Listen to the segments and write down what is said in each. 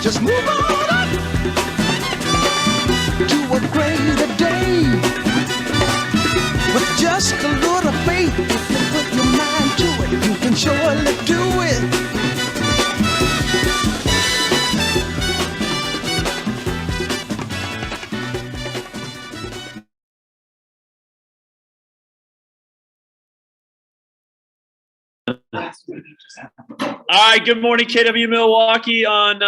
Just move on up to a greater day. With just a little faith, if you put your mind to it, you can surely do it. All right, good morning, KW Milwaukee on,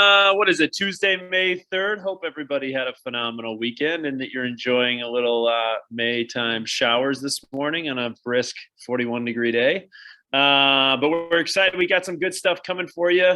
Tuesday, May 3rd. Hope everybody had a phenomenal weekend and that you're enjoying a little Maytime showers this morning on a brisk 41-degree day. But we're excited. We got some good stuff coming for you.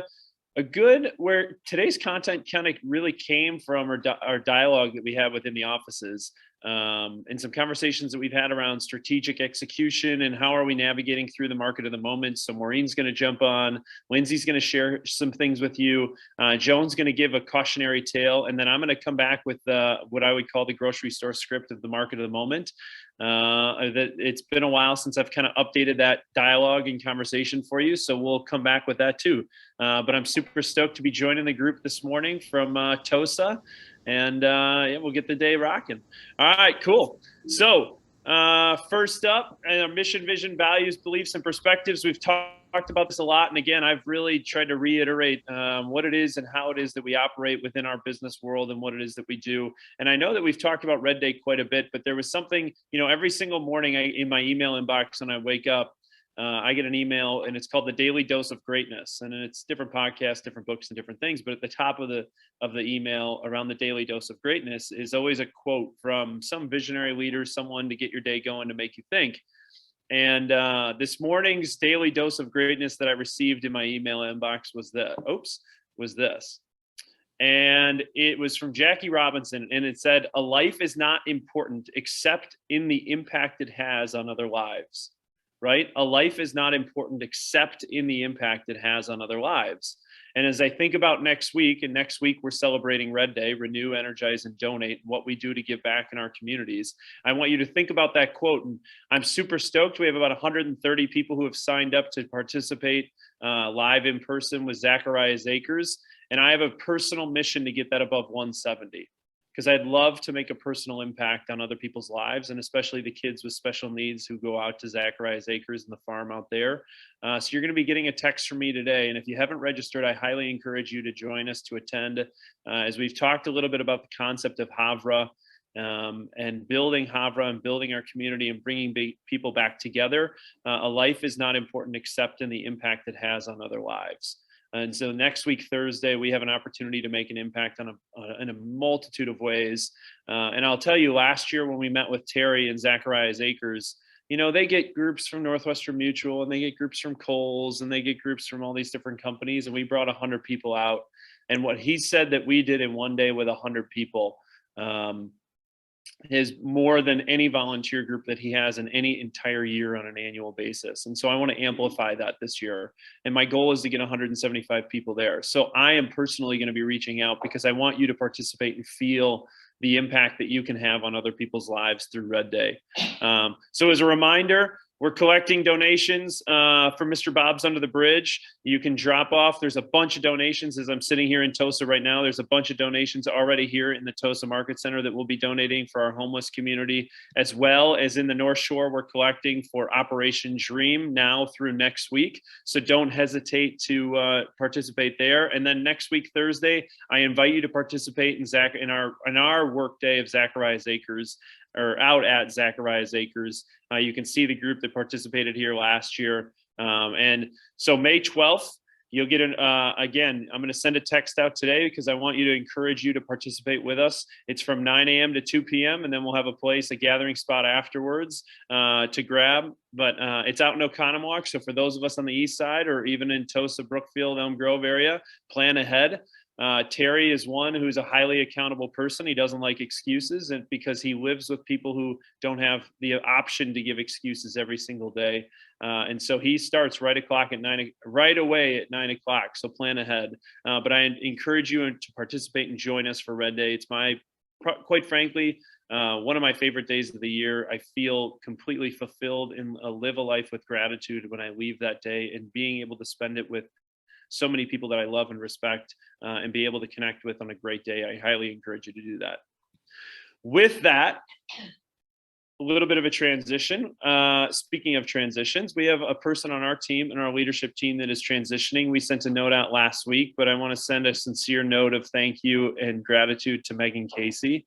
Where today's content kind of really came from our dialogue that we have within the offices. And some conversations that we've had around strategic execution and how are we navigating through the market of the moment. So Maureen's going to jump on, Lindsay's going to share some things with you, Joan's going to give a cautionary tale, and then I'm going to come back with what I would call the grocery store script of the market of the moment. That it's been a while since I've kind of updated that dialogue and conversation for you, so we'll come back with that too. But I'm super stoked to be joining the group this morning from TOSA. And we'll get the day rocking. All right, cool. So first up, mission, vision, values, beliefs, and perspectives. We've talked about this a lot. And again, I've really tried to reiterate what it is and how it is that we operate within our business world and what it is that we do. And I know that we've talked about Red Day quite a bit, but there was something, every single morning in my email inbox when I wake up, I get an email and it's called the Daily Dose of Greatness, and it's different podcasts, different books, and different things. But at the top of the email around the Daily Dose of Greatness is always a quote from some visionary leader, someone to get your day going, to make you think. And this morning's Daily Dose of Greatness that I received in my email inbox was this. And it was from Jackie Robinson, and it said, "A life is not important except in the impact it has on other lives." Right? A life is not important except in the impact it has on other lives. And as I think about next week, and next week we're celebrating Red Day, renew, energize, and donate, what we do to give back in our communities. I want you to think about that quote. And I'm super stoked. We have about 130 people who have signed up to participate live in person with Zacharias Acres. And I have a personal mission to get that above 170. Because I'd love to make a personal impact on other people's lives, and especially the kids with special needs who go out to Zacharias Acres and the farm out there. So you're going to be getting a text from me today. And if you haven't registered, I highly encourage you to join us to attend. As we've talked a little bit about the concept of Havra and building Havra and building our community and bringing people back together, a life is not important except in the impact it has on other lives. And so next week, Thursday, we have an opportunity to make an impact in a multitude of ways. And I'll tell you, last year when we met with Terry and Zacharias Acres, they get groups from Northwestern Mutual, and they get groups from Kohl's, and they get groups from all these different companies. And we brought 100 people out. And what he said that we did in one day with 100 people is more than any volunteer group that he has in any entire year on an annual basis. And so I want to amplify that this year. And my goal is to get 175 people there. So I am personally going to be reaching out because I want you to participate and feel the impact that you can have on other people's lives through Red Day. So as a reminder, we're collecting donations for Mr. Bob's Under the Bridge. You can drop off. There's a bunch of donations as I'm sitting here in TOSA right now. There's a bunch of donations already here in the TOSA Market Center that we'll be donating for our homeless community, as well as in the North Shore. We're collecting for Operation Dream now through next week. So don't hesitate to participate there. And then next week, Thursday, I invite you to participate in our work day of Zacharias Acres, or out at Zacharias Acres. You can see the group that participated here last year. And so May 12th, you'll get again, I'm going to send a text out today because I want you to encourage you to participate with us. It's from 9 a.m. to 2 p.m. And then we'll have a gathering spot afterwards to grab. But it's out in Oconomowoc. So for those of us on the east side, or even in Tosa, Brookfield, Elm Grove area, plan ahead. Terry is one who's a highly accountable person. He doesn't like excuses, and because he lives with people who don't have the option to give excuses every single day. And so he starts right away at 9 o'clock. So plan ahead. But I encourage you to participate and join us for Red Day. It's quite frankly, one of my favorite days of the year. I feel completely fulfilled and live a life with gratitude when I leave that day, and being able to spend it with so many people that I love and respect and be able to connect with on a great day. I highly encourage you to do that. With that, a little bit of a transition. Speaking of transitions, we have a person on our team and our leadership team that is transitioning. We sent a note out last week, but I want to send a sincere note of thank you and gratitude to Megan Casey.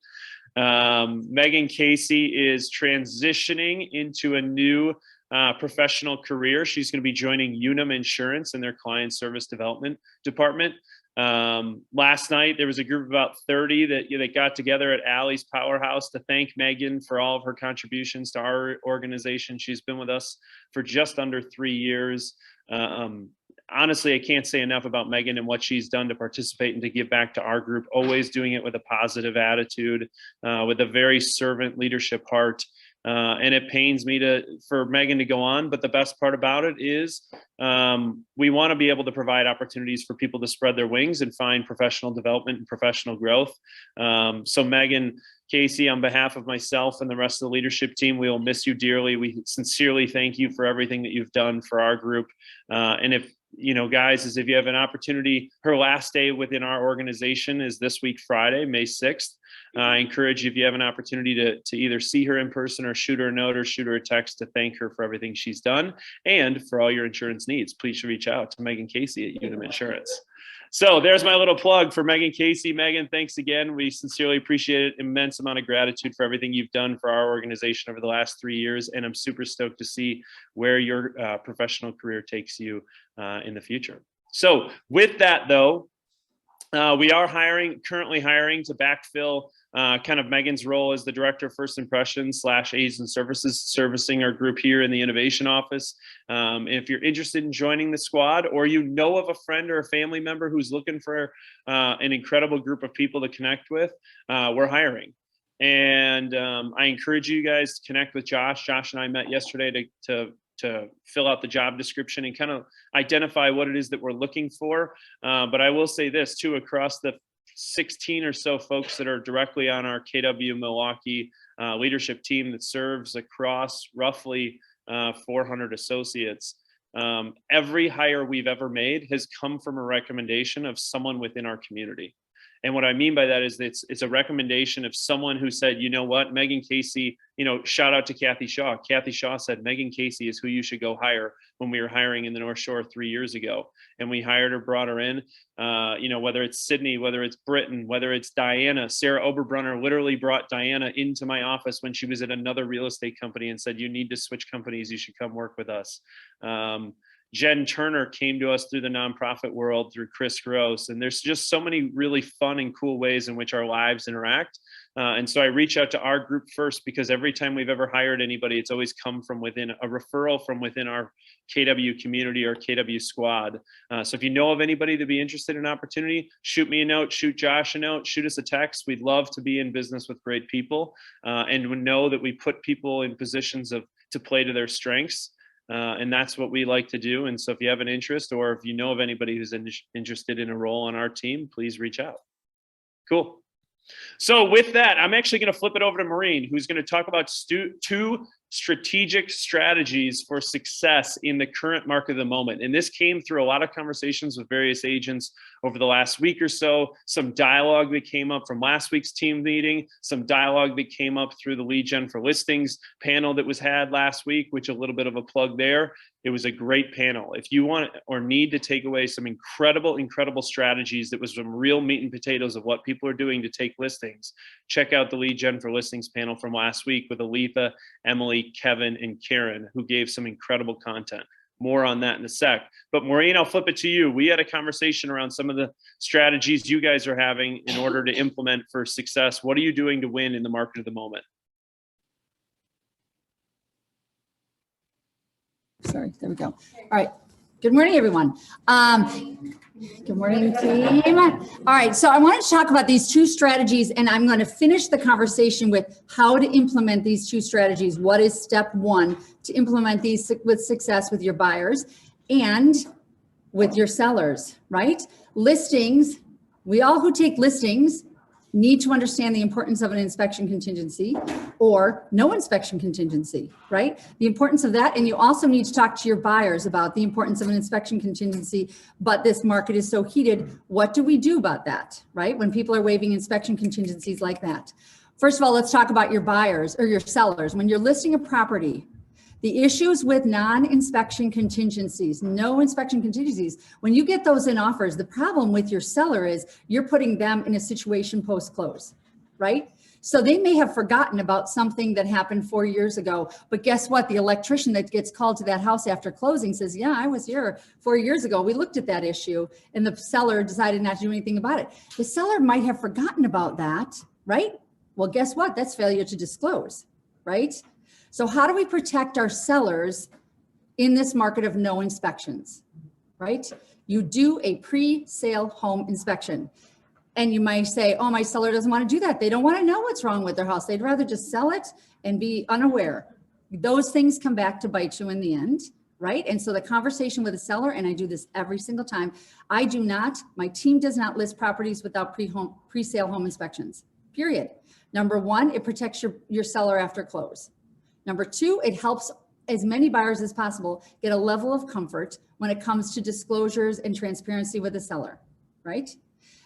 Megan Casey is transitioning into a new professional career. She's going to be joining Unum Insurance in their client service development department. Last night, there was a group of about 30 that got together at Allie's Powerhouse to thank Megan for all of her contributions to our organization. She's been with us for just under 3 years. Honestly, I can't say enough about Megan and what she's done to participate and to give back to our group, always doing it with a positive attitude, with a very servant leadership heart. And it pains me for Megan to go on, but the best part about it is we want to be able to provide opportunities for people to spread their wings and find professional development and professional growth. So Megan Casey, on behalf of myself and the rest of the leadership team, we will miss you dearly. We sincerely thank you for everything that you've done for our group. And if guys, if you have an opportunity, her last day within our organization is this week, Friday, May 6th. I encourage you, if you have an opportunity to either see her in person or shoot her a note or shoot her a text to thank her for everything she's done and for all your insurance needs, please reach out to Megan Casey at Unum Insurance. So there's my little plug for Megan Casey. Megan, thanks again. We sincerely appreciate it. Immense amount of gratitude for everything you've done for our organization over the last 3 years. And I'm super stoked to see where your professional career takes you in the future. So with that, though, we are currently hiring to backfill kind of Megan's role as the Director of First Impressions / Aids and Services, servicing our group here in the Innovation Office. If you're interested in joining the squad, or you know of a friend or a family member who's looking for an incredible group of people to connect with, we're hiring. And I encourage you guys to connect with Josh. Josh and I met yesterday to fill out the job description and kind of identify what it is that we're looking for. But I will say this too, across the 16 or so folks that are directly on our KW Milwaukee leadership team that serves across roughly 400 associates. Every hire we've ever made has come from a recommendation of someone within our community. And what I mean by that is it's a recommendation of someone who said, you know what, Megan Casey, shout out to Kathy Shaw. Kathy Shaw said, Megan Casey is who you should go hire, when we were hiring in the North Shore 3 years ago. And we hired her, brought her in, whether it's Sydney, whether it's Britton, whether it's Diana. Sarah Oberbrunner literally brought Diana into my office when she was at another real estate company and said, you need to switch companies. You should come work with us. Jen Turner came to us through the nonprofit world, through Chris Gross. And there's just so many really fun and cool ways in which our lives interact. And so I reach out to our group first, because every time we've ever hired anybody, it's always come from within, a referral from within our KW community or KW squad. So if you know of anybody to be interested in an opportunity, shoot me a note, shoot Josh a note, shoot us a text. We'd love to be in business with great people, and we know that we put people in positions to play to their strengths. And that's what we like to do. And so if you have an interest, or if you know of anybody who's interested in a role on our team, please reach out. Cool. So with that, I'm actually going to flip it over to Maureen, who's going to talk about two strategic strategies for success in the current market of the moment. And this came through a lot of conversations with various agents over the last week or so, some dialogue that came up from last week's team meeting, some dialogue that came up through the Lead Gen for Listings panel that was had last week, which a little bit of a plug there. It was a great panel. If you want or need to take away some incredible strategies, that was some real meat and potatoes of what people are doing to take listings, check out the Lead Gen for Listings panel from last week with Aletha, Emily, Kevin, and Karen, who gave some incredible content. More on that in a sec. But Maureen, I'll flip it to you. We had a conversation around some of the strategies you guys are having in order to implement for success. What are you doing to win in the market of the moment? Sorry, there we go. All right. Good morning, everyone. Good morning, team. All right, so I wanted to talk about these two strategies, and I'm going to finish the conversation with how to implement these two strategies. What is step one to implement these with success with your buyers and with your sellers, right? Listings, we all who take listings need to understand the importance of an inspection contingency or no inspection contingency, right? The importance of that. And you also need to talk to your buyers about the importance of an inspection contingency, but this market is so heated. What do we do about that, right? When people are waiving inspection contingencies like that. First of all, let's talk about your buyers or your sellers. When you're listing a property, the issues with non-inspection contingencies, no inspection contingencies, when you get those in offers, the problem with your seller is you're putting them in a situation post-close, right? So they may have forgotten about something that happened 4 years ago, but guess what? The electrician that gets called to that house after closing says, yeah, I was here 4 years ago. We looked at that issue and the seller decided not to do anything about it. The seller might have forgotten about that, right? Well, guess what? That's failure to disclose, right? So how do we protect our sellers in this market of no inspections, right? You do a pre-sale home inspection. And you might say, oh, my seller doesn't want to do that. They don't want to know what's wrong with their house. They'd rather just sell it and be unaware. Those things come back to bite you in the end, right? And so the conversation with a seller, and I do this every single time, my team does not list properties without pre-sale home inspections, period. Number one, it protects your seller after close. Number two, it helps as many buyers as possible get a level of comfort when it comes to disclosures and transparency with the seller, right?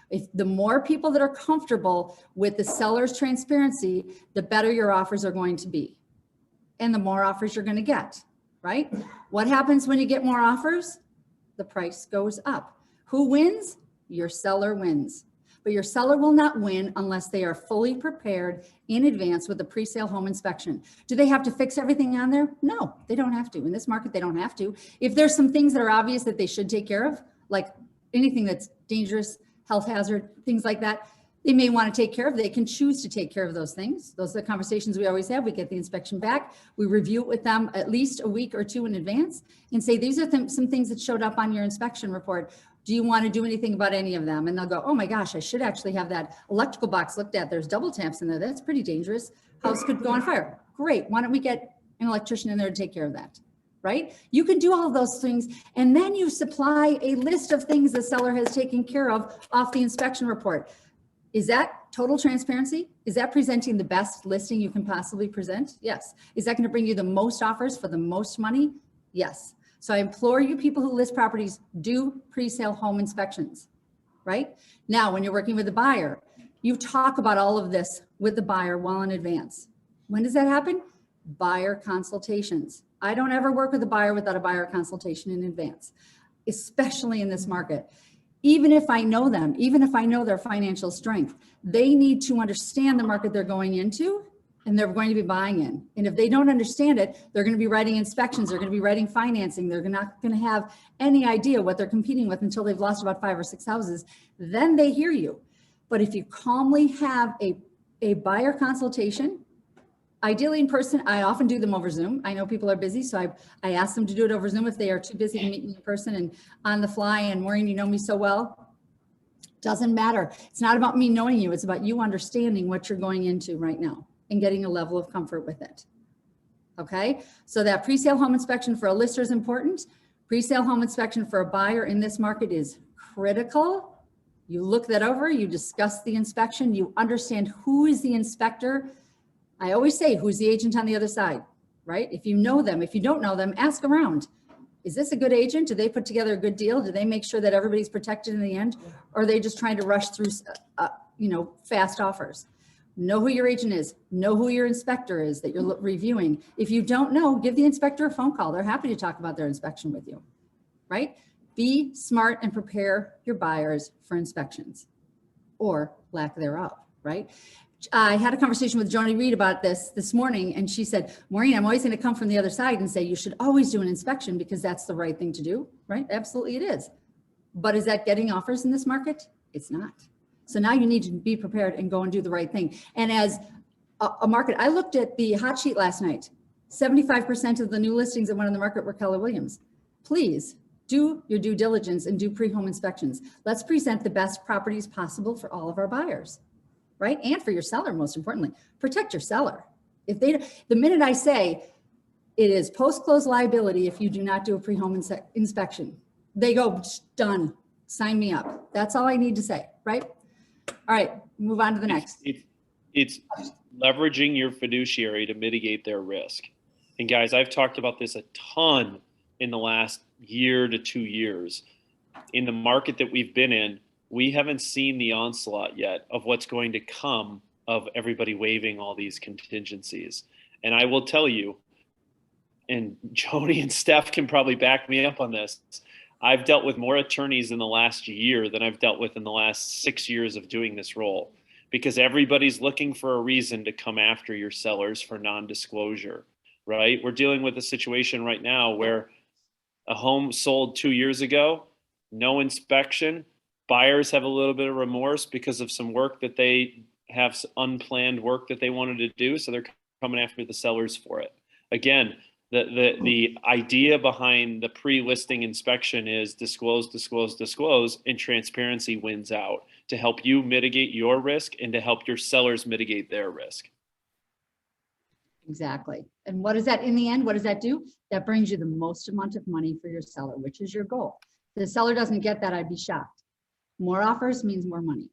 If the more people that are comfortable with the seller's transparency, the better your offers are going to be. And the more offers you're going to get, right? What happens when you get more offers? The price goes up. Who wins? Your seller wins. But your seller will not win unless they are fully prepared in advance with a pre-sale home inspection. Do they have to fix everything on there? No, they don't have to. In this market, they don't have to. If there's some things that are obvious that they should take care of, like anything that's dangerous, health hazard, things like that, they may want to take care of. They can choose to take care of those things. Those are the conversations we always have. We get the inspection back. We review it with them at least a week or two in advance and say, these are some things that showed up on your inspection report. Do you want to do anything about any of them? And they'll go, oh my gosh, I should actually have that electrical box looked at. There's double taps in there. That's pretty dangerous. House could go on fire. Great. Why don't we get an electrician in there to take care of that? Right? You can do all of those things. And then you supply a list of things the seller has taken care of off the inspection report. Is that total transparency? Is that presenting the best listing you can possibly present? Yes. Is that going to bring you the most offers for the most money? Yes. So I implore you people who list properties, do pre-sale home inspections, right? Now, when you're working with a buyer, you talk about all of this with the buyer well in advance. When does that happen? Buyer consultations. I don't ever work with a buyer without a buyer consultation in advance, especially in this market. Even if I know them, even if I know their financial strength, they need to understand the market they're going into and they're going to be buying in. And if they don't understand it, they're going to be writing inspections, they're going to be writing financing, they're not going to have any idea what they're competing with until they've lost about 5 or 6 houses. Then they hear you. But if you calmly have a buyer consultation, ideally in person, I often do them over Zoom. I know people are busy, so I ask them to do it over Zoom if they are too busy to meet me in person and on the fly. And Maureen, you know me so well. Doesn't matter. It's not about me knowing you. It's about you understanding what you're going into right now and getting a level of comfort with it. Okay, so that pre-sale home inspection for a lister is important. Pre-sale home inspection for a buyer in this market is critical. You look that over, you discuss the inspection, you understand who is the inspector. I always say, who's the agent on the other side, right? If you know them, if you don't know them, ask around. Is this a good agent? Do they put together a good deal? Do they make sure that everybody's protected in the end? Or are they just trying to rush through, fast offers? Know who your agent is. Know who your inspector is that you're reviewing. If you don't know, give the inspector a phone call. They're happy to talk about their inspection with you, right? Be smart and prepare your buyers for inspections or lack thereof, right? I had a conversation with Joni Reed about this morning, and she said, Maureen, I'm always going to come from the other side and say, you should always do an inspection because that's the right thing to do, right? Absolutely it is. But is that getting offers in this market? It's not. So now you need to be prepared and go and do the right thing. And as a market, I looked at the hot sheet last night. 75% of the new listings that went on the market were Keller Williams. Please do your due diligence and do pre-home inspections. Let's present the best properties possible for all of our buyers, right? And for your seller, most importantly, protect your seller. The minute I say it is post-close liability if you do not do a pre-home inspection, they go, done, sign me up. That's all I need to say, right? All right, move on to the next. It's leveraging your fiduciary to mitigate their risk. And guys, I've talked about this a ton in the last year to 2 years. In the market that we've been in, we haven't seen the onslaught yet of what's going to come of everybody waiving all these contingencies. And I will tell you, and Joni and Steph can probably back me up on this, I've dealt with more attorneys in the last year than I've dealt with in the last 6 years of doing this role, because everybody's looking for a reason to come after your sellers for non-disclosure, right? We're dealing with a situation right now where a home sold 2 years ago, no inspection, buyers have a little bit of remorse because of some work that they have, unplanned work that they wanted to do, so they're coming after the sellers for it. Again, the idea behind the pre-listing inspection is disclose, disclose, disclose, and transparency wins out to help you mitigate your risk and to help your sellers mitigate their risk. Exactly. And what does that, in the end, what does that do? That brings you the most amount of money for your seller, which is your goal. If the seller doesn't get that, I'd be shocked. More offers means more money.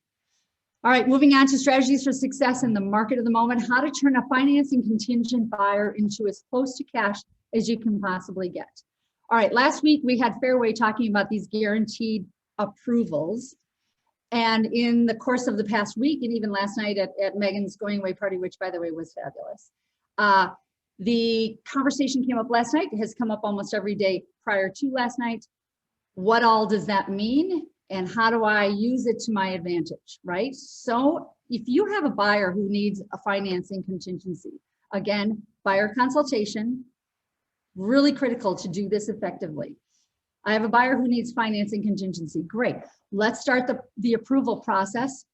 All right, moving on to strategies for success in the market of the moment, how to turn a financing contingent buyer into as close to cash as you can possibly get. All right, last week we had Fairway talking about these guaranteed approvals. And in the course of the past week, and even last night at Megan's going away party, which by the way was fabulous, the conversation came up last night, has come up almost every day prior to last night. What all does that mean? And how do I use it to my advantage, right? So if you have a buyer who needs a financing contingency, again, buyer consultation, really critical to do this effectively. I have a buyer who needs financing contingency. Great. Let's start the approval process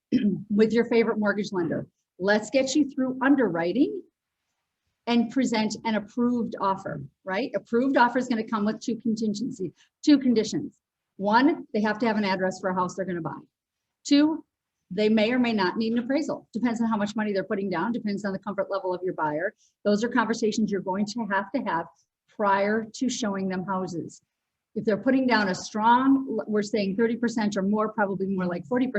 with your favorite mortgage lender. Let's get you through underwriting and present an approved offer, right? Approved offer is going to come with two conditions. One, they have to have an address for a house they're going to buy. Two, they may or may not need an appraisal. Depends on how much money they're putting down, depends on the comfort level of your buyer. Those are conversations you're going to have prior to showing them houses. If they're putting down a strong, we're saying 30% or more, probably more like 40%,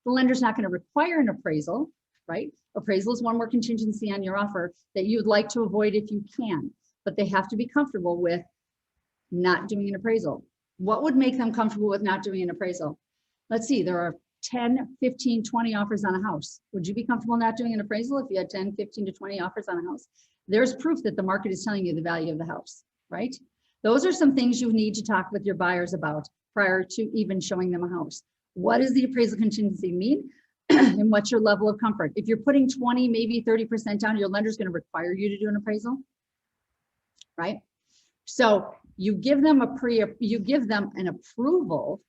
the lender's not going to require an appraisal, right? Appraisal is one more contingency on your offer that you'd like to avoid if you can, but they have to be comfortable with not doing an appraisal. What would make them comfortable with not doing an appraisal? Let's see, there are 10, 15, 20 offers on a house. Would you be comfortable not doing an appraisal if you had 10, 15 to 20 offers on a house? There's proof that the market is telling you the value of the house, right? Those are some things you need to talk with your buyers about prior to even showing them a house. What does the appraisal contingency mean? And what's your level of comfort? If you're putting 20, maybe 30% down, your lender's going to require you to do an appraisal, right? So you give them an approval,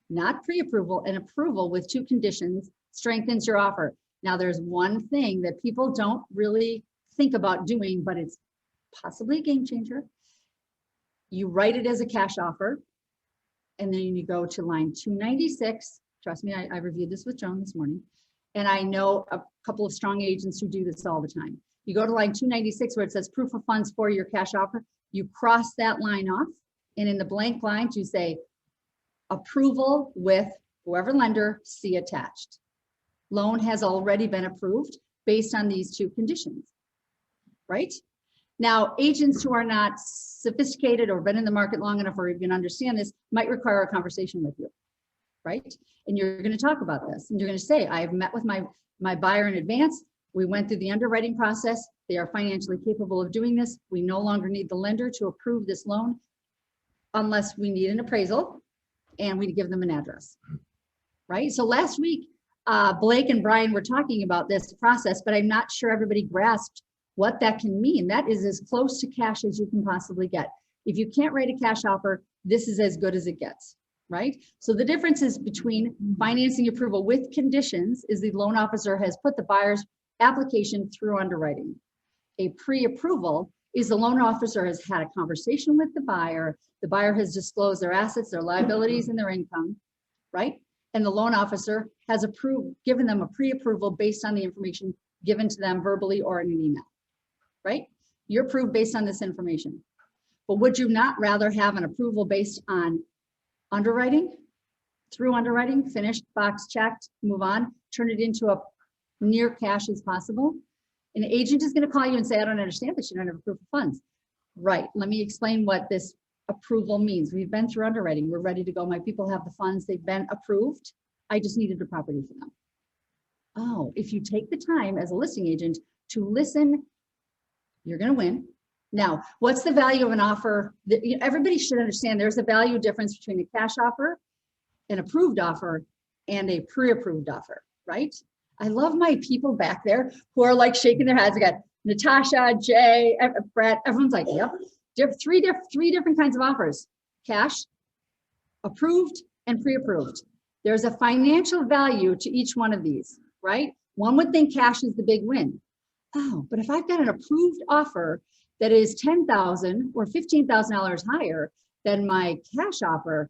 not pre-approval, an approval with two conditions strengthens your offer. Now there's one thing that people don't really think about doing, but it's possibly a game changer. You write it as a cash offer, and then you go to line 296. Trust me, I reviewed this with Joan this morning, and I know a couple of strong agents who do this all the time. You go to line 296 where it says proof of funds for your cash offer. You cross that line off, and in the blank lines, you say approval with whoever lender, see attached. Loan has already been approved based on these two conditions, right? Now, agents who are not sophisticated or been in the market long enough or even understand this might require a conversation with you, right? And you're going to talk about this, and you're going to say, I've met with my buyer in advance. We went through the underwriting process. They are financially capable of doing this. We no longer need the lender to approve this loan unless we need an appraisal, and we give them an address, right? So last week, Blake and Brian were talking about this process, but I'm not sure everybody grasped what that can mean. That is as close to cash as you can possibly get. If you can't write a cash offer, this is as good as it gets, right? So the difference is between financing approval with conditions is the loan officer has put the buyer's application through underwriting. A pre-approval is the loan officer has had a conversation with the buyer has disclosed their assets, their liabilities, and their income, right? And the loan officer has given them a pre-approval based on the information given to them verbally or in an email, right? You're approved based on this information. But would you not rather have an approval based on underwriting through underwriting, finished, box checked, move on, turn it into a near cash as possible. An agent is going to call you and say, I don't understand this. You don't have a proof of funds. Right. Let me explain what this approval means. We've been through underwriting. We're ready to go. My people have the funds. They've been approved. I just needed a property for them. Oh, if you take the time as a listing agent to listen, you're going to win. Now, what's the value of an offer? Everybody should understand there's a value difference between a cash offer, an approved offer, and a pre-approved offer, right? I love my people back there who are like shaking their heads. I got Natasha, Jay, Brett, everyone's like, yep. Three different kinds of offers: cash, approved, and pre-approved. There's a financial value to each one of these, right? One would think cash is the big win. Oh, but if I've got an approved offer that is $10,000 or $15,000 higher than my cash offer,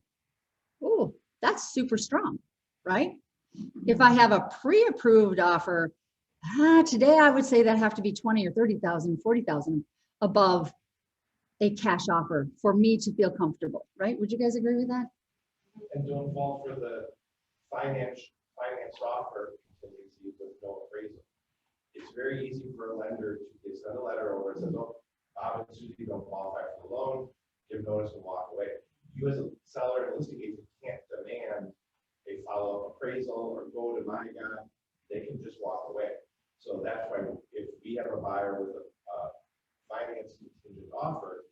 oh, that's super strong, right? If I have a pre-approved offer, today I would say that have to be 20 or 30,000, 40,000 above a cash offer for me to feel comfortable, right? Would you guys agree with that? And don't fall for the finance offer contingency with no appraisal. It's very easy for a lender to send a letter over and say, "Look, Bob and Susie don't qualify for the loan, give notice and walk away." You as a seller and listing agent can't demand a follow-up appraisal or go to my guy. They can just walk away. So that's why if we have a buyer with a finance contingent offer,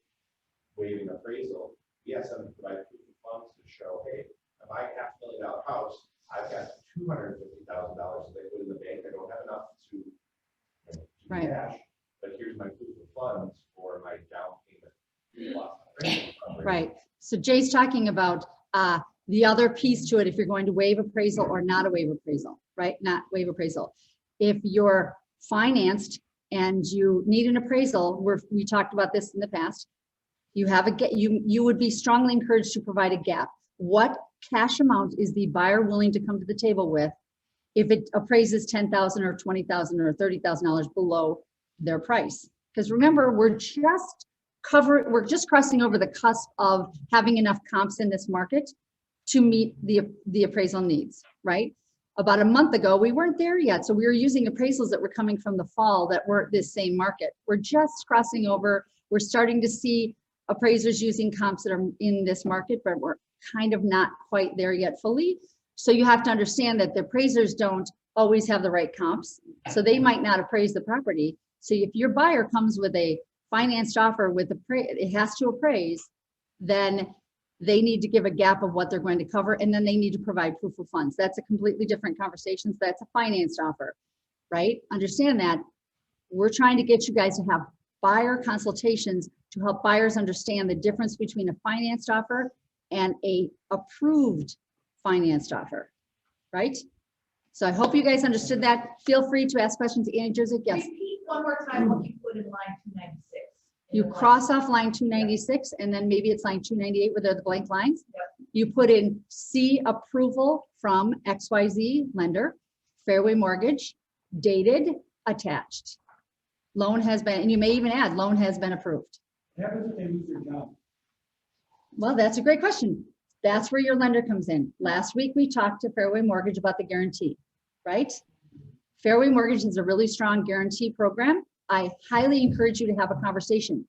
waiving appraisal, we ask them to provide proof of funds to show, hey, if I have $500,000 house, I've got $250,000 that they put in the bank. I don't have enough to Right. cash, but here's my proof of funds for my down payment. Plus Right. So Jay's talking about the other piece to it, if you're going to waive appraisal or not a waive appraisal, right? Not waive appraisal. If you're financed and you need an appraisal, we talked about this in the past, you would be strongly encouraged to provide a gap. What cash amount is the buyer willing to come to the table with if it appraises $10,000 or $20,000 or $30,000 below their price? Because remember, we're just crossing over the cusp of having enough comps in this market to meet the appraisal needs, right? About a month ago, we weren't there yet. So we were using appraisals that were coming from the fall that weren't this same market. We're just crossing over. We're starting to see appraisers using comps that are in this market, but we're kind of not quite there yet fully. So you have to understand that the appraisers don't always have the right comps. So they might not appraise the property. So if your buyer comes with a financed offer with it has to appraise, then they need to give a gap of what they're going to cover, and then they need to provide proof of funds. That's a completely different conversation. So that's a financed offer, right? Understand that. We're trying to get you guys to have buyer consultations to help buyers understand the difference between a financed offer and a approved financed offer, right? So I hope you guys understood that. Feel free to ask questions. Annie Joseph, yes. Repeat one more time what you put in line 296. You cross off line 296 and then maybe it's line 298 where they're the blank lines. Yep. You put in C approval from XYZ lender, Fairway Mortgage, dated, attached. Loan has been, and you may even add loan has been approved. What happens if they lose their job? Well, that's a great question. That's where your lender comes in. Last week, we talked to Fairway Mortgage about the guarantee, right? Fairway Mortgage is a really strong guarantee program. I highly encourage you to have a conversation.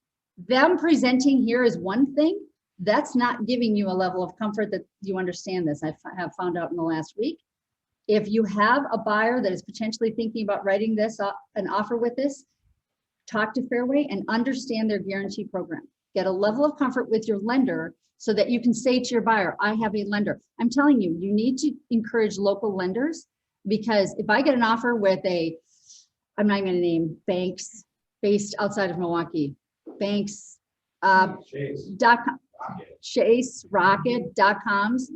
Them presenting here is one thing. That's not giving you a level of comfort that you understand this. I have found out in the last week. If you have a buyer that is potentially thinking about writing this up, an offer with this, talk to Fairway and understand their guarantee program. Get a level of comfort with your lender so that you can say to your buyer, I have a lender. I'm telling you, you need to encourage local lenders, because if I get an offer with I'm not going to name banks based outside of Milwaukee, banks, Chase, Rocket.coms.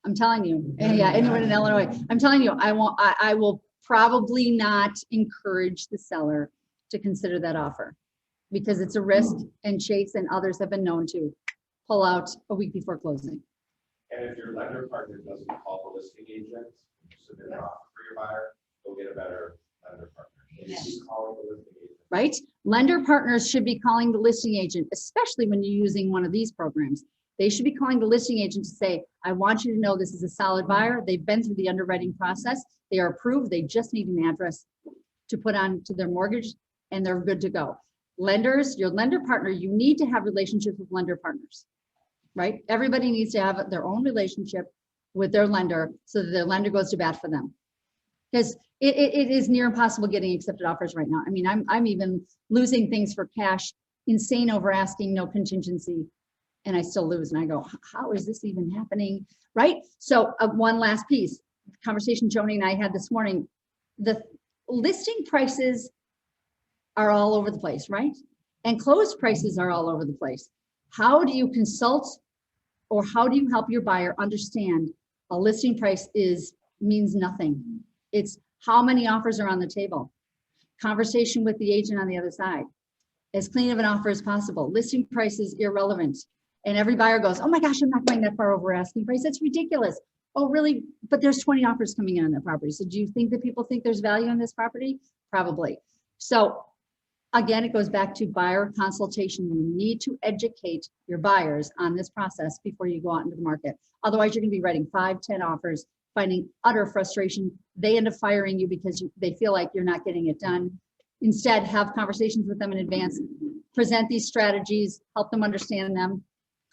I'm telling you, yeah, anyone in Illinois. I'm telling you, I will probably not encourage the seller to consider that offer because it's a risk, and Chase and others have been known to pull out a week before closing. And if your lender partner doesn't call the listing agent, you submit an offer for your buyer, go get a better lender partner. And you keep calling the listing agent. Right? Lender partners should be calling the listing agent, especially when you're using one of these programs. They should be calling the listing agent to say, I want you to know this is a solid buyer. They've been through the underwriting process. They are approved. They just need an address to put on to their mortgage and they're good to go. Lenders, your lender partner, you need to have relationships with lender partners, right? Everybody needs to have their own relationship with their lender so that their lender goes to bat for them. Because it is near impossible getting accepted offers right now. I mean, I'm even losing things for cash, insane over asking, no contingency, and I still lose. And I go, how is this even happening, right? So one last piece, conversation Joni and I had this morning, the listing prices are all over the place, right? And closed prices are all over the place. How do you consult or how do you help your buyer understand a listing price means nothing? It's how many offers are on the table. Conversation with the agent on the other side. As clean of an offer as possible. Listing price is irrelevant. And every buyer goes, oh my gosh, I'm not going that far over asking price. That's ridiculous. Oh, really? But there's 20 offers coming in on that property. So do you think that people think there's value in this property? Probably. So again, it goes back to buyer consultation. You need to educate your buyers on this process before you go out into the market. Otherwise, you're going to be writing 5, 10 offers, finding utter frustration. They end up firing you because they feel like you're not getting it done. Instead, have conversations with them in advance, present these strategies, help them understand them.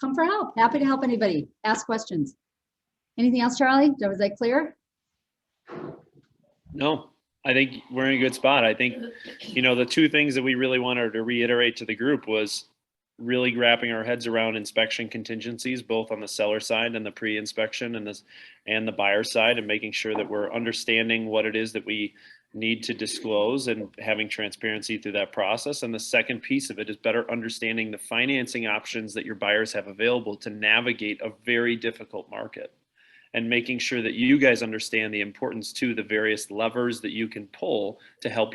Come for help. Happy to help anybody. Ask questions. Anything else, Charlie? Was that clear? No, I think we're in a good spot. I think, the two things that we really wanted to reiterate to the group was really wrapping our heads around inspection contingencies, both on the seller side and the pre-inspection and the buyer side, and making sure that we're understanding what it is that we need to disclose and having transparency through that process. And the second piece of it is better understanding the financing options that your buyers have available to navigate a very difficult market, and making sure that you guys understand the importance to the various levers that you can pull to help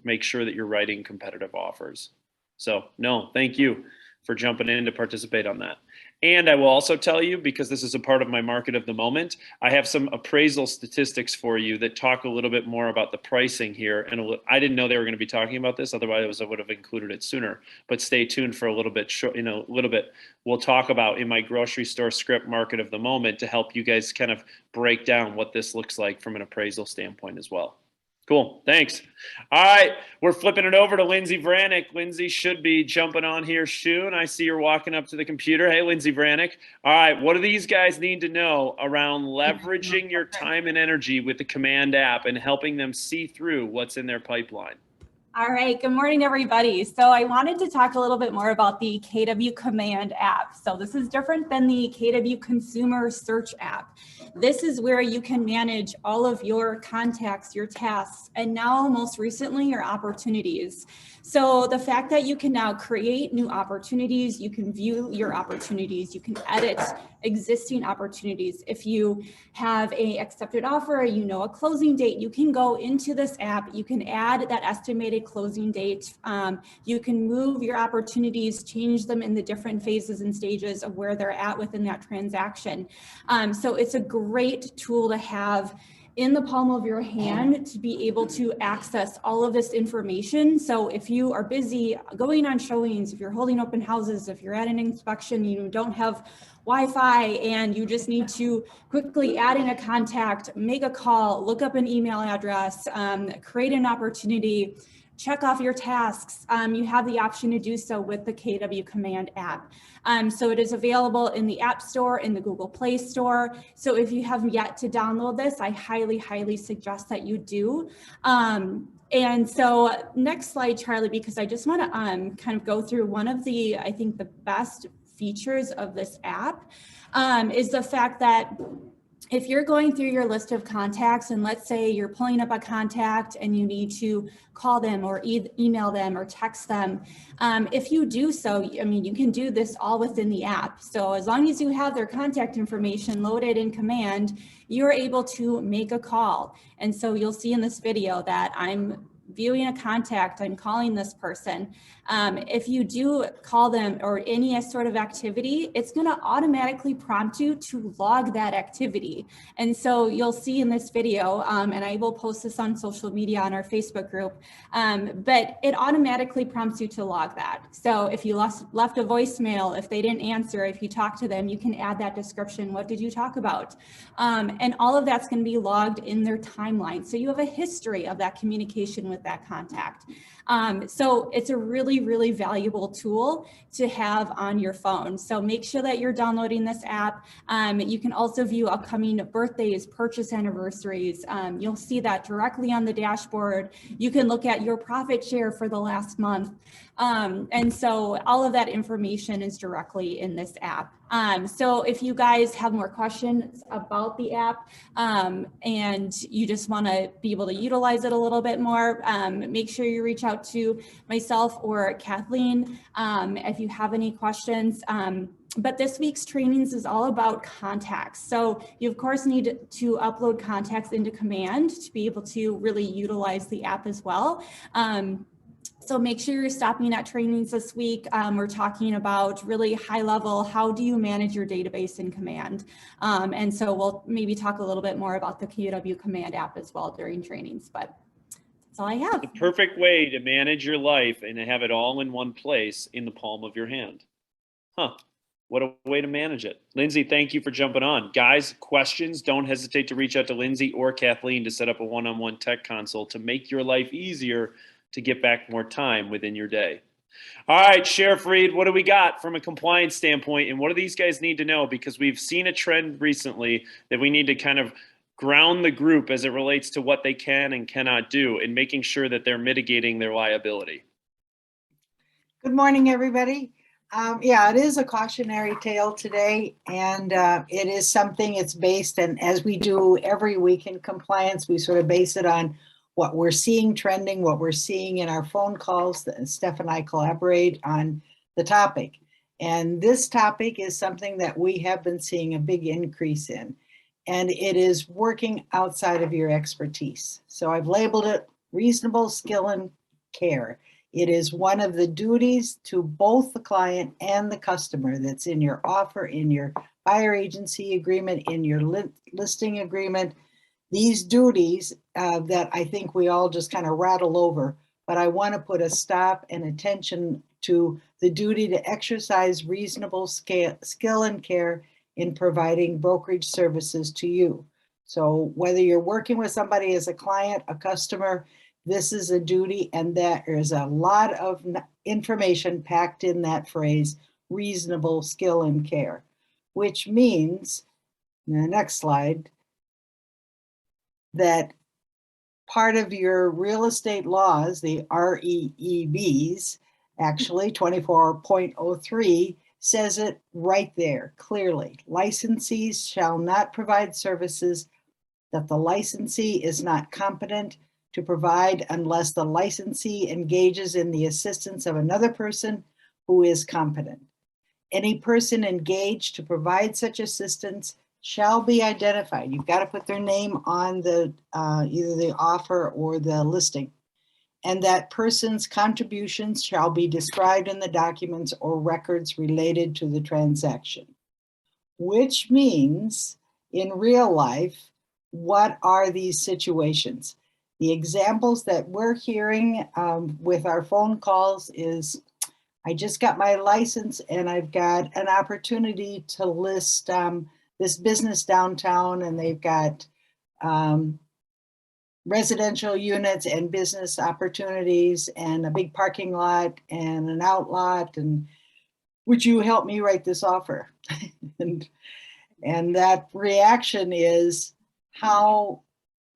make sure that you're writing competitive offers. So no, thank you for jumping in to participate on that. And I will also tell you, because this is a part of my market of the moment, I have some appraisal statistics for you that talk a little bit more about the pricing here. And I didn't know they were going to be talking about this, otherwise I would have included it sooner. But stay tuned for a little bit. We'll talk about in my grocery store script market of the moment to help you guys kind of break down what this looks like from an appraisal standpoint as well. Cool. Thanks. All right. We're flipping it over to Lindsay Vranick. Lindsay should be jumping on here soon. I see her walking up to the computer. Hey, Lindsay Vranick. All right. What do these guys need to know around leveraging your time and energy with the Command app and helping them see through what's in their pipeline? All right, good morning, everybody. So I wanted to talk a little bit more about the KW Command app. So this is different than the KW Consumer Search app. This is where you can manage all of your contacts, your tasks, and now most recently your opportunities. So the fact that you can now create new opportunities, you can view your opportunities, you can edit existing opportunities. If you have an accepted offer, a closing date, you can go into this app, you can add that estimated closing date. You can move your opportunities, change them in the different phases and stages of where they're at within that transaction. So it's a great tool to have in the palm of your hand to be able to access all of this information. So if you are busy going on showings, if you're holding open houses, if you're at an inspection, you don't have Wi-Fi and you just need to quickly add in a contact, make a call, look up an email address, create an opportunity, check off your tasks, you have the option to do so with the KW Command app. So it is available in the App Store, in the Google Play Store. So if you have yet to download this, I highly, highly suggest that you do. And so next slide, Charlie, because I just want to kind of go through one of the, I think the best features of this app is the fact that if you're going through your list of contacts and let's say you're pulling up a contact and you need to call them or email them or text them, if you do so, you can do this all within the app. So as long as you have their contact information loaded in Command, you're able to make a call. And so you'll see in this video that I'm viewing a contact, I'm calling this person. If you do call them or any sort of activity, it's going to automatically prompt you to log that activity. And so you'll see in this video, and I will post this on social media on our Facebook group, but it automatically prompts you to log that. So if you left a voicemail, if they didn't answer, if you talk to them, you can add that description. What did you talk about? And all of that's going to be logged in their timeline. So you have a history of that communication with that contact. So it's a really, really valuable tool to have on your phone. So make sure that you're downloading this app. You can also view upcoming birthdays, purchase anniversaries. You'll see that directly on the dashboard. You can look at your profit share for the last month. And so all of that information is directly in this app. So if you guys have more questions about the app and you just want to be able to utilize it a little bit more, make sure you reach out to myself or Kathleen if you have any questions. But this week's trainings is all about contacts. So you of course need to upload contacts into Command to be able to really utilize the app as well. So make sure you're stopping at trainings this week. We're talking about really high level, how do you manage your database in Command? And so we'll maybe talk a little bit more about the KW Command app as well during trainings, but that's all I have. The perfect way to manage your life and to have it all in one place in the palm of your hand. Huh. What a way to manage it. Lindsay, thank you for jumping on. Guys, questions, don't hesitate to reach out to Lindsay or Kathleen to set up a one-on-one tech consult to make your life easier to get back more time within your day. All right, Sheriff Reed, what do we got from a compliance standpoint, and what do these guys need to know? Because we've seen a trend recently that we need to kind of ground the group as it relates to what they can and cannot do and making sure that they're mitigating their liability. Good morning, everybody. Yeah, it is a cautionary tale today, and it is something it's based, and as we do every week in compliance, we sort of base it on what we're seeing trending, what we're seeing in our phone calls. Steph and I collaborate on the topic. And this topic is something that we have been seeing a big increase in, and it is working outside of your expertise. So I've labeled it reasonable skill and care. It is one of the duties to both the client and the customer that's in your offer, in your buyer agency agreement, in your listing agreement. These duties that I think we all just kind of rattle over, but I want to put a stop and attention to the duty to exercise reasonable skill and care in providing brokerage services to you. So whether you're working with somebody as a client, a customer, this is a duty, and there is a lot of information packed in that phrase, reasonable skill and care, which means, the next slide, that part of your real estate laws, the REEBs, actually 24.03, says it right there clearly. Licensees shall not provide services that the licensee is not competent to provide unless the licensee engages in the assistance of another person who is competent. Any person engaged to provide such assistance shall be identified. You've got to put their name on the either the offer or the listing. And that person's contributions shall be described in the documents or records related to the transaction. Which means, in real life, what are these situations? The examples that we're hearing with our phone calls is, I just got my license and I've got an opportunity to list this business downtown, and they've got residential units and business opportunities and a big parking lot and an outlot, and would you help me write this offer? and that reaction is, how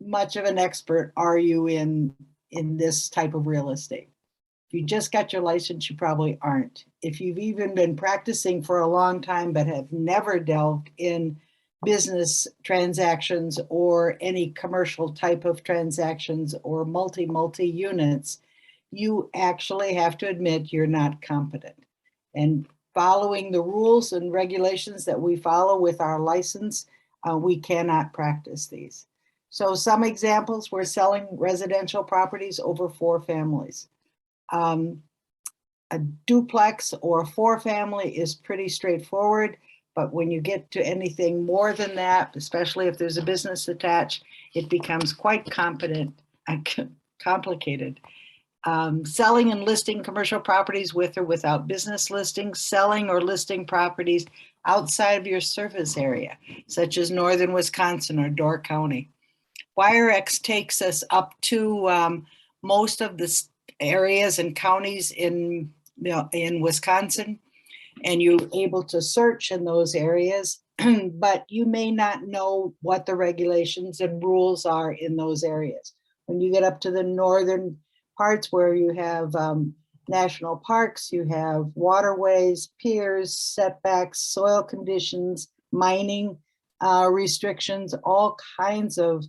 much of an expert are you in this type of real estate? If you just got your license, you probably aren't. If you've even been practicing for a long time but have never delved in business transactions or any commercial type of transactions or multi units, you actually have to admit you're not competent. And following the rules and regulations that we follow with our license, we cannot practice these. So some examples, we're selling residential properties over 4 families. A duplex or a 4-family is pretty straightforward, but when you get to anything more than that, especially if there's a business attached, it becomes quite complicated. Selling and listing commercial properties with or without business listings, selling or listing properties outside of your service area, such as northern Wisconsin or Door County. WireX takes us up to most of the areas and counties in Wisconsin, and you're able to search in those areas, but you may not know what the regulations and rules are in those areas. When you get up to the northern parts where you have national parks, you have waterways, piers, setbacks, soil conditions, mining restrictions, all kinds of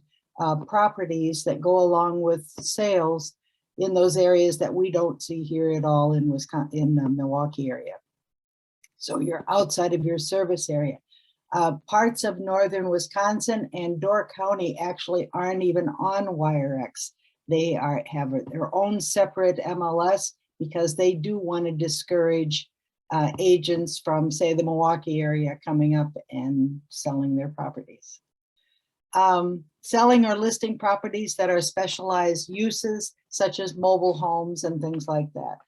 properties that go along with sales in those areas that we don't see here at all in Wisconsin, in the Milwaukee area. So you're outside of your service area. Parts of northern Wisconsin and Door County actually aren't even on WireX. They have their own separate MLS because they do want to discourage agents from, say, the Milwaukee area coming up and selling their properties. Selling or listing properties that are specialized uses, such as mobile homes and things like that.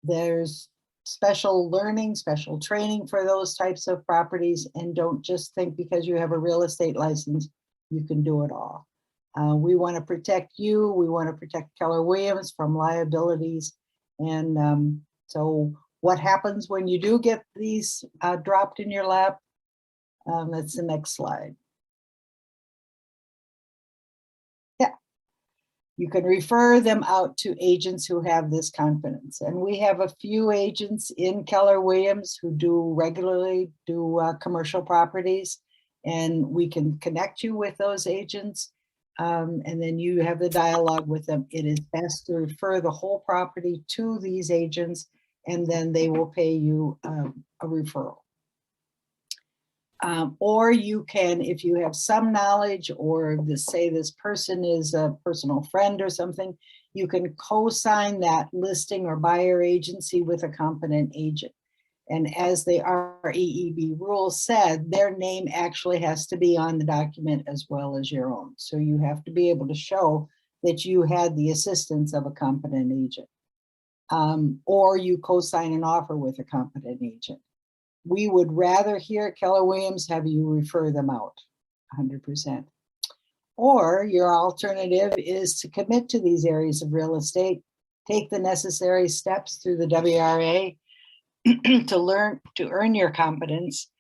There's special learning, special training for those types of properties, and don't just think because you have a real estate license, you can do it all. We want to protect you. We want to protect Keller Williams from liabilities. And so what happens when you do get these dropped in your lap? That's the next slide. Yeah, you can refer them out to agents who have this confidence. And we have a few agents in Keller Williams who do regularly do commercial properties, and we can connect you with those agents. And then you have the dialogue with them. It is best to refer the whole property to these agents, and then they will pay you a referral. Or you can, if you have some knowledge, or say this person is a personal friend or something, you can co-sign that listing or buyer agency with a competent agent. And as the REEB rules said, their name actually has to be on the document as well as your own. So you have to be able to show that you had the assistance of a competent agent. Or you co-sign an offer with a competent agent. We would rather here at Keller Williams have you refer them out 100%. Or your alternative is to commit to these areas of real estate, take the necessary steps through the WRA to earn your competence,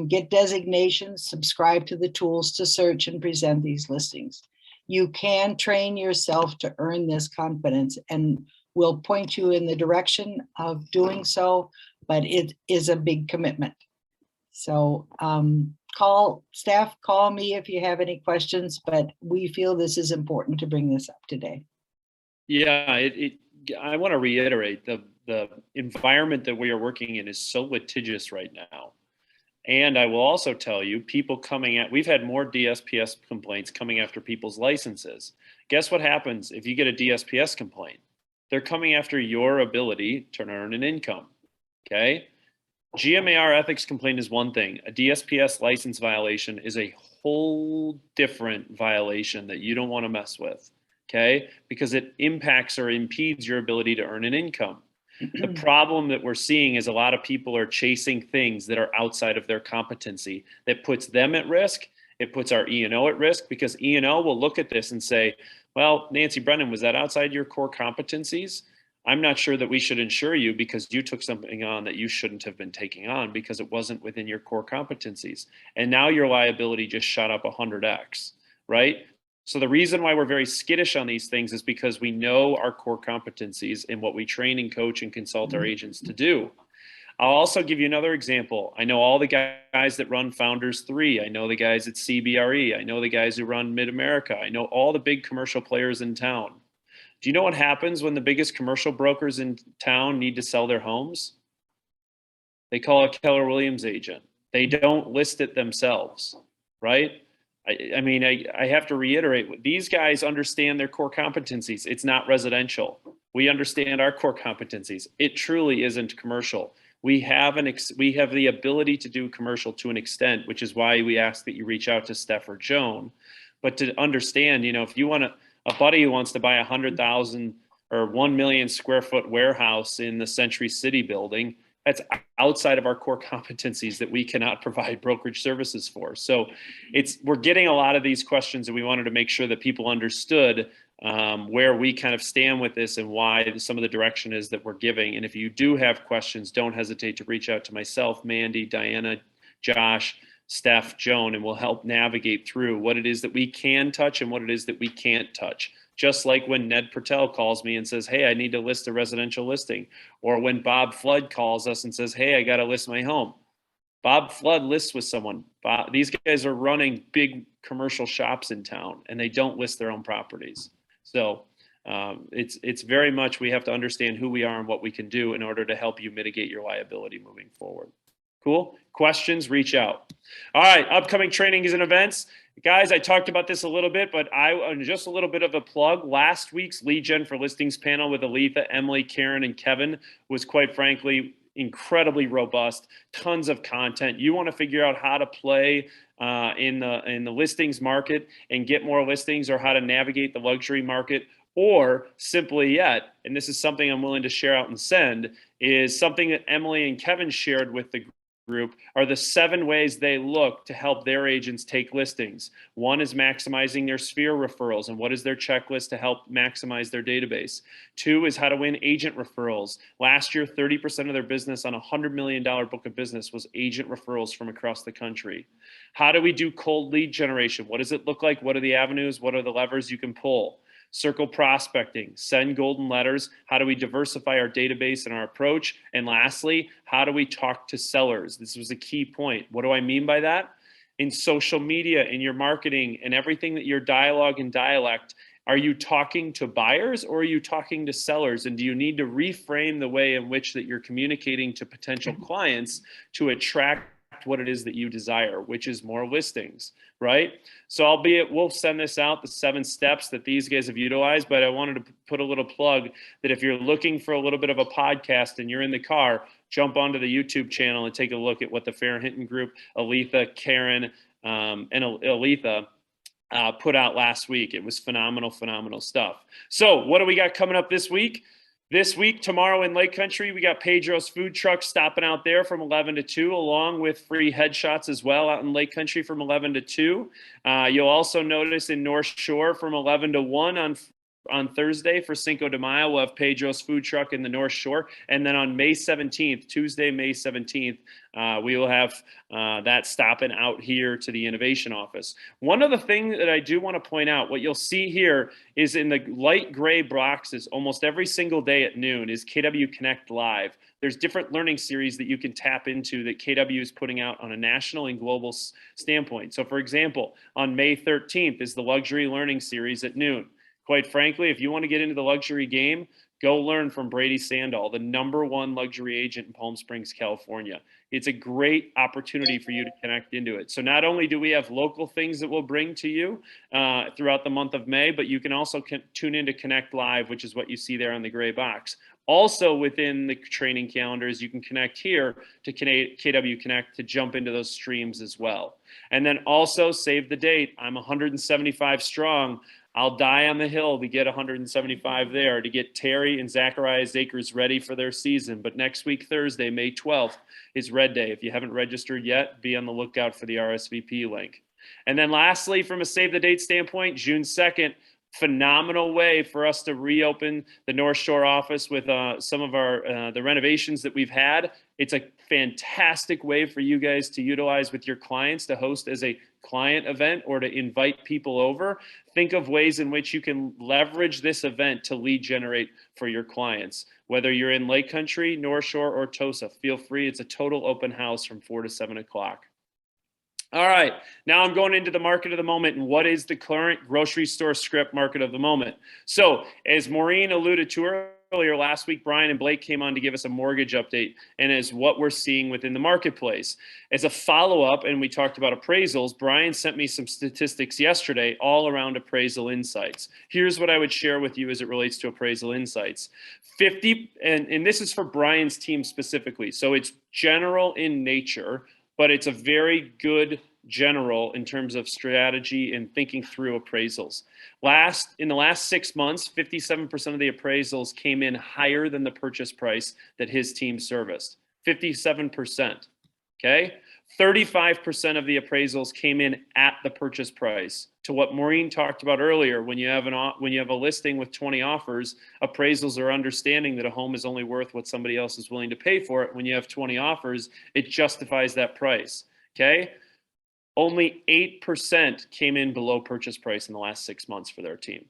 get designations, subscribe to the tools to search and present these listings. You can train yourself to earn this confidence, and we'll point you in the direction of doing so, but it is a big commitment. So call me if you have any questions, but we feel this is important to bring this up today. Yeah, I want to reiterate the environment that we are working in is so litigious right now. And I will also tell you, we've had more DSPS complaints coming after people's licenses. Guess what happens if you get a DSPS complaint? They're coming after your ability to earn an income, okay? GMAR ethics complaint is one thing. A DSPS license violation is a whole different violation that you don't want to mess with, okay? Because it impacts or impedes your ability to earn an income. The problem that we're seeing is a lot of people are chasing things that are outside of their competency. That puts them at risk. It puts our E&O at risk, because E&O will look at this and say, well, Nancy Brennan, was that outside your core competencies? I'm not sure that we should insure you because you took something on that you shouldn't have been taking on because it wasn't within your core competencies. And now your liability just shot up 100x, right? So the reason why we're very skittish on these things is because we know our core competencies and what we train and coach and consult our agents to do. I'll also give you another example. I know all the guys that run Founders 3. I know the guys at CBRE. I know the guys who run Mid-America. I know all the big commercial players in town. Do you know what happens when the biggest commercial brokers in town need to sell their homes? They call a Keller Williams agent. They don't list it themselves, right? I mean, I have to reiterate, these guys understand their core competencies. It's not residential. We understand our core competencies. It truly isn't commercial. We have the ability to do commercial to an extent, which is why we ask that you reach out to Steph or Joan. But to understand, if you want a buddy who wants to buy 100,000 or 1 million square foot warehouse in the Century City building, that's outside of our core competencies that we cannot provide brokerage services for. So we're getting a lot of these questions, and we wanted to make sure that people understood where we kind of stand with this and why some of the direction is that we're giving. And if you do have questions, don't hesitate to reach out to myself, Mandy, Diana, Josh, Steph, Joan, and we'll help navigate through what it is that we can touch and what it is that we can't touch. Just like when Ned Patel calls me and says, hey, I need to list a residential listing. Or when Bob Flood calls us and says, hey, I got to list my home. Bob Flood lists with someone. These guys are running big commercial shops in town, and they don't list their own properties. So it's very much, we have to understand who we are and what we can do in order to help you mitigate your liability moving forward. Cool? Questions, reach out. All right, upcoming trainings and events. Guys, I talked about this a little bit, but just a little bit of a plug. Last week's Lead Gen for Listings panel with Aletha, Emily, Karen, and Kevin was, quite frankly, incredibly robust. Tons of content. You want to figure out how to play in the listings market and get more listings, or how to navigate the luxury market, or simply yet, and this is something I'm willing to share out and send, is something that Emily and Kevin shared with the group, are the 7 ways they look to help their agents take listings. 1 is maximizing their sphere referrals, and what is their checklist to help maximize their database. 2 is how to win agent referrals. Last year, 30% of their business on a $100 million book of business was agent referrals from across the country. How do we do cold lead generation? What does it look like? What are the avenues? What are the levers you can pull? Circle prospecting, send golden letters. How do we diversify our database and our approach? And lastly, how do we talk to sellers? This was a key point. What do I mean by that? In social media, in your marketing, and everything that your dialogue and dialect, are you talking to buyers or are you talking to sellers? And do you need to reframe the way in which that you're communicating to potential clients to attract what it is that you desire, which is more listings, right? So we'll send this out, the 7 steps that these guys have utilized, but I wanted to put a little plug that if you're looking for a little bit of a podcast and you're in the car, jump onto the YouTube channel and take a look at what the Fair Hinton Group, Aletha, Karen, and Aletha put out last week. It was phenomenal stuff. So what do we got coming up this week? This week, tomorrow in Lake Country, we got Pedro's Food Truck stopping out there from 11 to 2, along with free headshots as well out in Lake Country from 11 to 2. You'll also notice in North Shore from 11 to 1 on Thursday for Cinco de Mayo, we'll have Pedro's Food Truck in the North Shore. And then on May 17th, Tuesday, May 17th, we will have that stopping out here to the Innovation Office. One other thing that I do want to point out, what you'll see here is in the light gray boxes almost every single day at noon is KW Connect Live. There's different learning series that you can tap into that KW is putting out on a national and global standpoint. So for example, on May 13th is the Luxury Learning Series at noon. Quite frankly, if you want to get into the luxury game, go learn from Brady Sandall, the #1 luxury agent in Palm Springs, California. It's a great opportunity for you to connect into it. So not only do we have local things that we'll bring to you throughout the month of May, but you can also tune into Connect Live, which is what you see there on the gray box. Also within the training calendars, you can connect here to KW Connect to jump into those streams as well. And then also save the date. I'm 175 strong. I'll die on the hill to get 175 there, to get Terry and Zachariah Zakers ready for their season. But next week, Thursday, May 12th, is Red Day. If you haven't registered yet, be on the lookout for the RSVP link. And then lastly, from a save the date standpoint, June 2nd, phenomenal way for us to reopen the North Shore office with some of our the renovations that we've had. It's a fantastic way for you guys to utilize with your clients to host as a client event or to invite people over. Think of ways in which you can leverage this event to lead generate for your clients. Whether you're in Lake Country, North Shore, or Tosa, feel free. It's a total open house from 4 to 7 o'clock. All right, now I'm going into the market of the moment and what is the current grocery store script market of the moment. So as Maureen alluded to earlier, last week, Brian and Blake came on to give us a mortgage update and as what we're seeing within the marketplace. As a follow-up, and we talked about appraisals, Brian sent me some statistics yesterday all around Appraisal Insights. Here's what I would share with you as it relates to Appraisal Insights. 50, and this is for Brian's team specifically, so it's general in nature, but it's a very good general in terms of strategy and thinking through appraisals. In the last 6 months, 57% of the appraisals came in higher than the purchase price that his team serviced. 57%. Okay. 35% of the appraisals came in at the purchase price. To what Maureen talked about earlier, when you have a listing with 20 offers, appraisals are understanding that a home is only worth what somebody else is willing to pay for it. When you have 20 offers, it justifies that price. Okay. Only 8% came in below purchase price in the last 6 months for their team.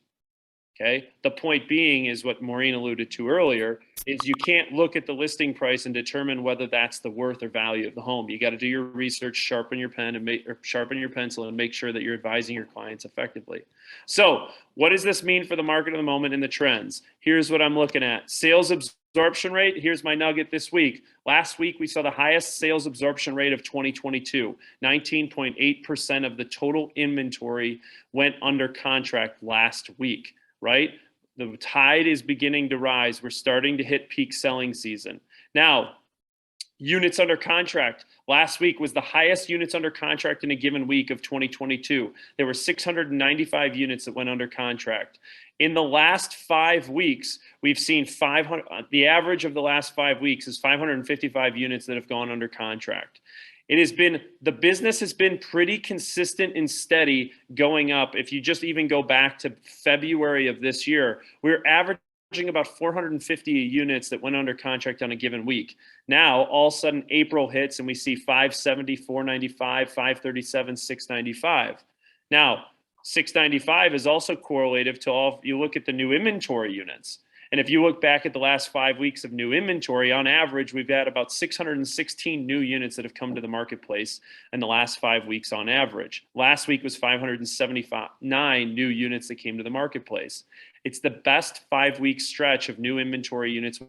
Okay. The point being is what Maureen alluded to earlier is you can't look at the listing price and determine whether that's the worth or value of the home. You got to do your research, sharpen your pen and sharpen your pencil and make sure that you're advising your clients effectively. So what does this mean for the market at the moment and the trends? Here's what I'm looking at. Sales absorption rate. Here's my nugget this week. Last week, we saw the highest sales absorption rate of 2022. 19.8% of the total inventory went under contract last week, right? The tide is beginning to rise. We're starting to hit peak selling season. Now, units under contract. Last week was the highest units under contract in a given week of 2022. There were 695 units that went under contract. In the last 5 weeks, we've seen 500, the average of the last 5 weeks is 555 units that have gone under contract. The business has been pretty consistent and steady going up. If you just even go back to February of this year, we're averaging about 450 units that went under contract on a given week. Now, all of a sudden, April hits and we see 570, 495, 537, 695. Now, 695 is also correlative to you look at the new inventory units. And if you look back at the last 5 weeks of new inventory, on average, we've had about 616 new units that have come to the marketplace in the last 5 weeks on average. Last week was 579 new units that came to the marketplace. It's the best 5-week stretch of new inventory units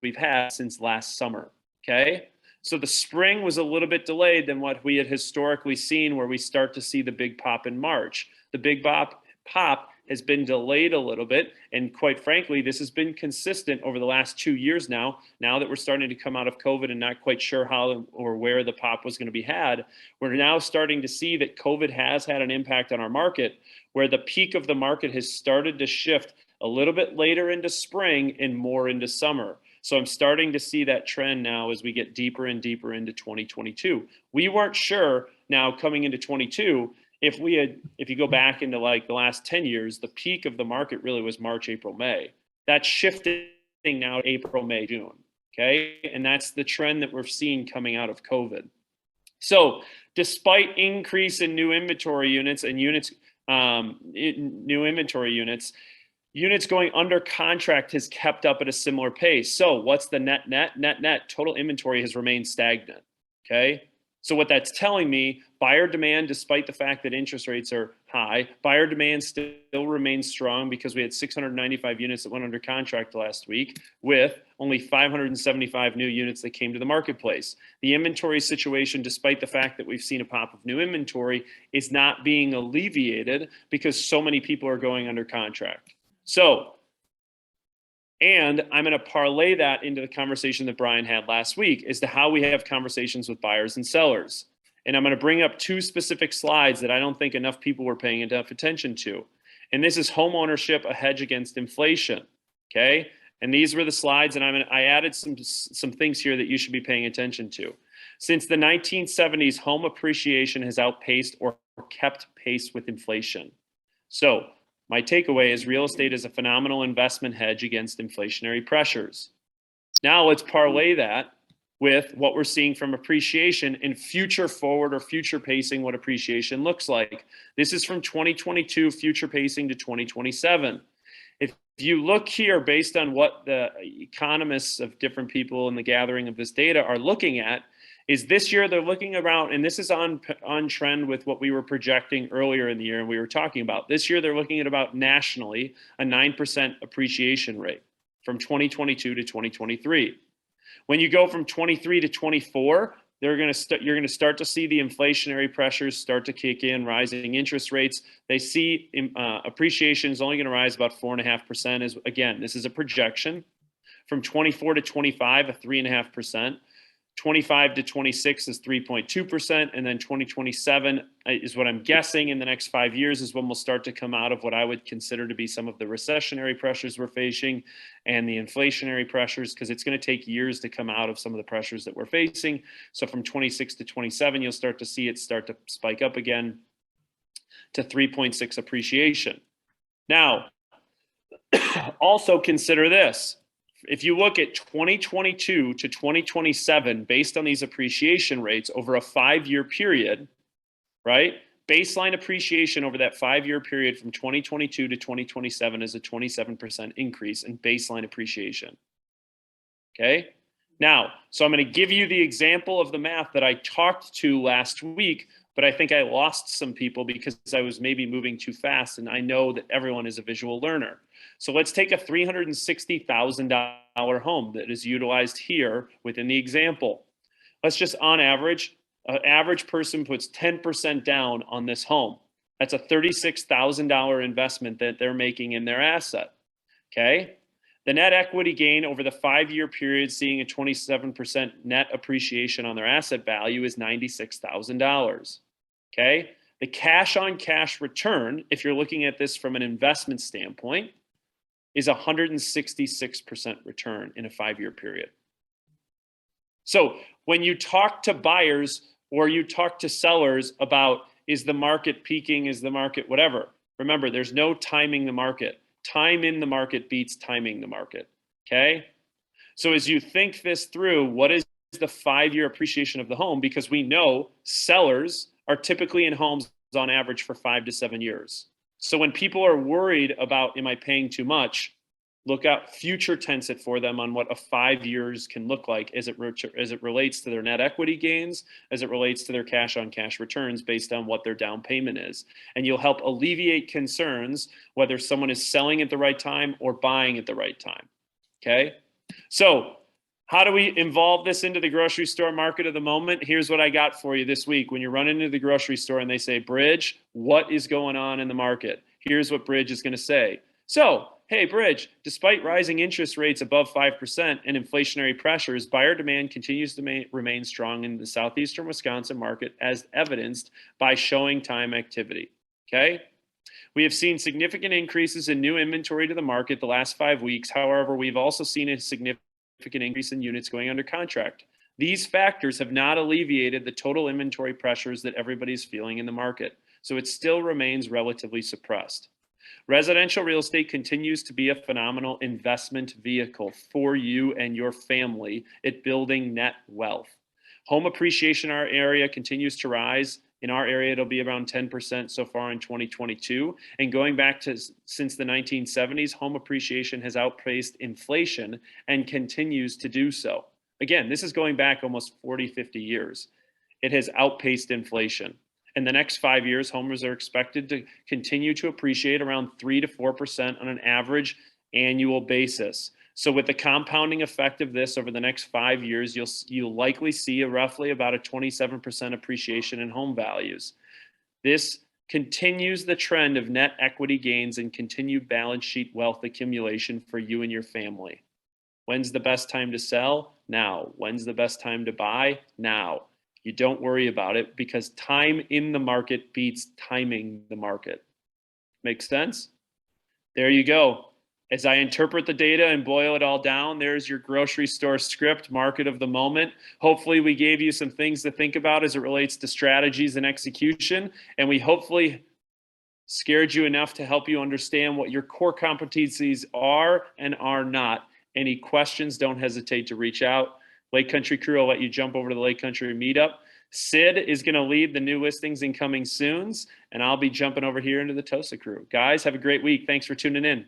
we've had since last summer, okay? So the spring was a little bit delayed than what we had historically seen, where we start to see the big pop in March. The big pop has been delayed a little bit. And quite frankly, this has been consistent over the last 2 years now that we're starting to come out of COVID and not quite sure how or where the pop was going to be had. We're now starting to see that COVID has had an impact on our market, where the peak of the market has started to shift a little bit later into spring and more into summer. So I'm starting to see that trend now as we get deeper and deeper into 2022. We weren't sure now coming into 22, if you go back into like the last 10 years, the peak of the market really was March, April, May. That's shifting now to April, May, June. Okay. And that's the trend that we're seeing coming out of COVID. So despite increase in new inventory units and units going under contract has kept up at a similar pace. So what's the net? Total inventory has remained stagnant. Okay. So what that's telling me, buyer demand, despite the fact that interest rates are high, buyer demand still remains strong because we had 695 units that went under contract last week with only 575 new units that came to the marketplace. The inventory situation, despite the fact that we've seen a pop of new inventory, is not being alleviated because so many people are going under contract. So, and I'm going to parlay that into the conversation that Brian had last week as to how we have conversations with buyers and sellers. And I'm going to bring up 2 specific slides that I don't think enough people were paying enough attention to. And this is home ownership, a hedge against inflation. Okay. And these were the slides, and I added some things here that you should be paying attention to. Since the 1970s, home appreciation has outpaced or kept pace with inflation. So my takeaway is real estate is a phenomenal investment hedge against inflationary pressures. Now let's parlay that with what we're seeing from appreciation and future forward or future pacing what appreciation looks like. This is from 2022 future pacing to 2027. If you look here based on what the economists of different people in the gathering of this data are looking at, is this year they're looking around, and this is on trend with what we were projecting earlier in the year and we were talking about. This year they're looking at about nationally a 9% appreciation rate. from 2022 to 2023. When you go from 23 to 24, you're going to start to see the inflationary pressures start to kick in, rising interest rates. They see appreciation is only going to rise about 4.5%. Again, this is a projection. From 24 to 25, a 3.5%. 25 to 26 is 3.2%, and then 2027 is what I'm guessing in the next 5 years is when we'll start to come out of what I would consider to be some of the recessionary pressures we're facing and the inflationary pressures, because it's going to take years to come out of some of the pressures that we're facing. So from 26 to 27, you'll start to see it start to spike up again to 3.6 appreciation. Now, also consider this. If you look at 2022 to 2027, based on these appreciation rates over a 5-year period, right? Baseline appreciation over that 5-year period from 2022 to 2027 is a 27% increase in baseline appreciation. Okay? Now, so I'm going to give you the example of the math that I talked to last week, but I think I lost some people because I was maybe moving too fast, and I know that everyone is a visual learner. So let's take a $360,000 home that is utilized here within the example. Let's just on average, an average person puts 10% down on this home. That's a $36,000 investment that they're making in their asset, okay? The net equity gain over the 5-year period, seeing a 27% net appreciation on their asset value, is $96,000, okay? The cash on cash return, if you're looking at this from an investment standpoint, is 166% return in a 5-year period. So when you talk to buyers or you talk to sellers about, is the market peaking, is the market whatever, remember, there's no timing the market. Time in the market beats timing the market, okay? So as you think this through, what is the 5-year appreciation of the home? Because we know sellers are typically in homes on average for 5 to 7 years. So when people are worried about, am I paying too much? Look out, future tense it for them on what a 5 years can look like as it relates to their net equity gains, as it relates to their cash on cash returns based on what their down payment is. And you'll help alleviate concerns whether someone is selling at the right time or buying at the right time, okay? So how do we involve this into the grocery store market of the moment? Here's what I got for you this week. When you run into the grocery store and they say, Bridge, what is going on in the market? Here's what Bridge is going to say. So, hey, Bridge, despite rising interest rates above 5% and inflationary pressures, buyer demand continues to remain strong in the southeastern Wisconsin market, as evidenced by showing time activity, okay? We have seen significant increases in new inventory to the market the last 5 weeks. However, we've also seen a significant increase in units going under contract. These factors have not alleviated the total inventory pressures that everybody's feeling in the market, so it still remains relatively suppressed. Residential real estate continues to be a phenomenal investment vehicle for you and your family at building net wealth. Home appreciation in our area continues to rise. In our area, it'll be around 10% so far in 2022. And going back to since the 1970s, home appreciation has outpaced inflation and continues to do so. Again, this is going back almost 40, 50 years. It has outpaced inflation. In the next 5 years, homes are expected to continue to appreciate around 3 to 4% on an average annual basis. So with the compounding effect of this over the next 5 years, you'll likely see roughly about a 27% appreciation in home values. This continues the trend of net equity gains and continued balance sheet wealth accumulation for you and your family. When's the best time to sell? Now. When's the best time to buy? Now. You don't worry about it because time in the market beats timing the market. Makes sense? There you go. As I interpret the data and boil it all down, there's your grocery store script, market of the moment. Hopefully we gave you some things to think about as it relates to strategies and execution. And we hopefully scared you enough to help you understand what your core competencies are and are not. Any questions, don't hesitate to reach out. Lake Country crew, I'll let you jump over to the Lake Country meetup. Sid is going to lead the new listings and coming soons, and I'll be jumping over here into the TOSA crew. Guys, have a great week. Thanks for tuning in.